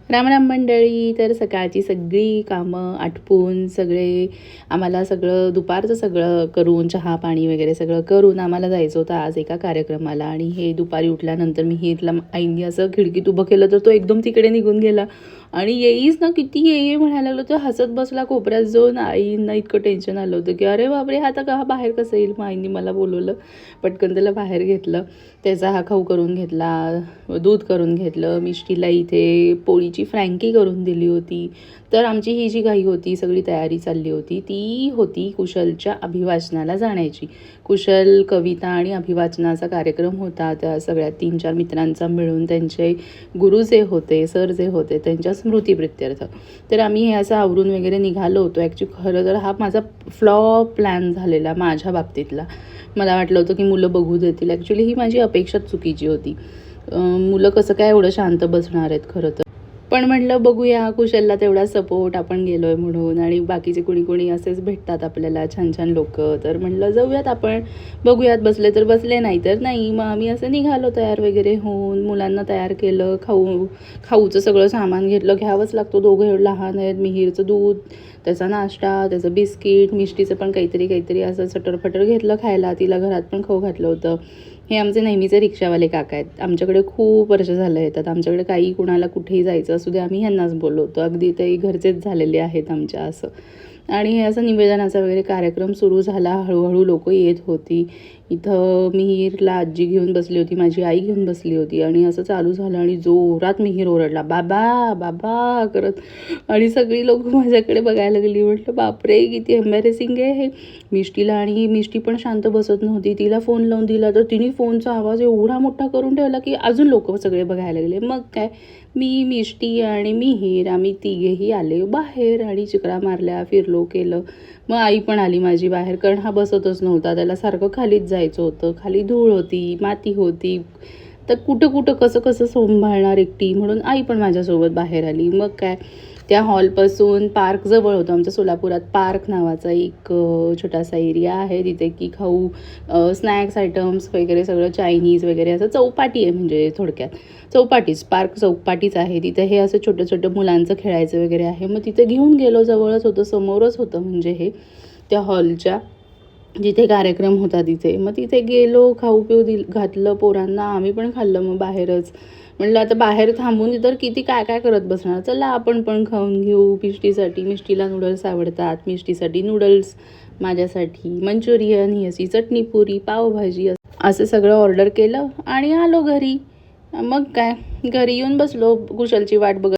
राम राम मंडळी. तर सकाळची सगळी कामं आटपून आम्हाला सगळं दुपारचं सगळं करून चहा पाणी वगैरे सगळं करून आम्हाला जायचं होतं आज एका कार्यक्रमाला. आणि हे दुपारी उठल्यानंतर मिहीरला आईंनी असं खिडकीत उभं केलं तर तो एकदम तिकडे निघून गेला आणि येईच ना, किती ये म्हणायला लागलो. तो हसत बसला कोपऱ्यात जाऊन. आईंना इतकं टेन्शन आलं होतं की अरे बापरे, आता का बाहेर कसं येईल. मग आईंनी मला बोलवलं, पटकन त्याला बाहेर घेतलं, त्याचा हा खाऊ करून घेतला, दूध करून घेतलं. मिष्टीला इथे पोळीची फ्रँकी करून दिली होती. तर आमची ही जी घाई होती, सगळी तयारी चालली होती, ती होती कुशलच्या अभिवाचनाला जाण्याची. कुशल कविता आणि अभिवाचनाचा कार्यक्रम होता. त्या सगळ्या 3-4 मित्रांचा मिळून त्यांचे गुरु जे होते, सर जे होते, त्यांच्या स्मृतीप्रित्यर्थ. तर आम्ही हे असं आवरून वगैरे निघालो होतो. ॲक्च्युली खरं तर हा माझा फ्लॉप प्लॅन झालेला माझ्या बाबतीतला. मला वाटलं होतं की मुलं बघू देतील. ॲक्च्युली ही माझी अपेक्षा चुकीची होती. मुलं कसं काय एवढं शांत बसणार आहेत खरं तर. पण म्हटलं बघूया, कुशलला तेवढा सपोर्ट, आपण गेलो आहे म्हणून. आणि बाकीचे कोणी कोणी असेच भेटतात आपल्याला छान छान लोक. तर म्हटलं जाऊयात आपण, बघूयात, बसले तर बसले, नाही तर नाही. मग आम्ही असं निघालो तयार वगैरे होऊन. मुलांना तयार केलं, खाऊचं सगळं सामान घेतलं. घ्यावंच लागतो, दोघं लहान आहेत. मिहीरचं दूध, त्याचा नाश्ता, त्याचं बिस्किट, मिष्टीचं पण काहीतरी असं सटरफटर घेतलं खायला. तिला घरात पण खाऊ घातलं होतं. हे आमचे नेहमीचे रिक्षावाले काका आहेत. आमच्याकडे खूप वर्ष झालं येतात. आमच्याकडे काही कुणाला कुठेही जायचं असू दे, आम्ही ह्यांनाच बोलवतो. अगदी ते घरचेच झालेले आहेत आमच्या असं. आणि हे असं निवेदनाचा वगैरे कार्यक्रम सुरू झाला. हळूहळू लोक येत होती. इथं मिहीरला आजी घेऊन बसली होती, माझी आई घेऊन बसली होती. आणि असं चालू झालं आणि जोरात मिहीर ओरडला, बाबा बाबा करत. आणि सगळी लोक माझ्याकडे बघायला लागली. म्हटलं बापरे, किती एम्बॅरेसिंग आहे हे. मिष्टी पण शांत बसत नव्हती. तिला फोन लावून दिला तर तिने फोनचा आवाज एवढा मोठा करून ठेवला की अजून लोक सगळे बघायला लागले. मग काय, मी, मिष्टी आणि मिहीर आम्ही तिघेही आले बाहेर आणि चिकरा मारल्या, फिरलो केलं. मग आई पण आली माझी बाहेर, कारण हा बसतच नव्हता. त्याला सारखं खालीच जायचं होतं. खाली धूळ होती, माती होती, तर कुठं कसं कसं सांभाळणार एकटी. म्हणून आई पण माझ्यासोबत बाहेर आली. मग काय, त्या हॉलपासून पार्क जवळ होतं. आमच्या सोलापुरात पार्क नावाचा एक छोटासा एरिया आहे. तिथे की खाऊ, स्नॅक्स आयटम्स वगैरे सगळं चायनीज वगैरे असं चौपाटी आहे. म्हणजे थोडक्यात पार्क चौपाटीच आहे. तिथे हे असं छोटं छोटं मुलांचं खेळायचं वगैरे आहे. मग तिथे घेऊन गेलो. जवळच होतं, समोरच होतं म्हणजे हे, त्या हॉलच्या जिथे कार्यक्रम होता तिथे. मग तिथे गेलो, खाऊ पिऊ घातलं पोरांना, आम्ही पण खाल्लं मग बाहेरच. म्हटलं आता बाहेर थांबून तर किती काय काय करत बसणार, चला आपण पण खाऊन घेऊ. मिष्टीला नूडल्स आवडतात, मिष्टीसाठी नूडल्स, माझ्यासाठी मंचुरियन, ही अशी चटणी पुरी, पावभाजी, असं सगळं ऑर्डर केलं आणि आलो घरी. मग काय, घरी येऊन बसलो कुशलची वाट बघत.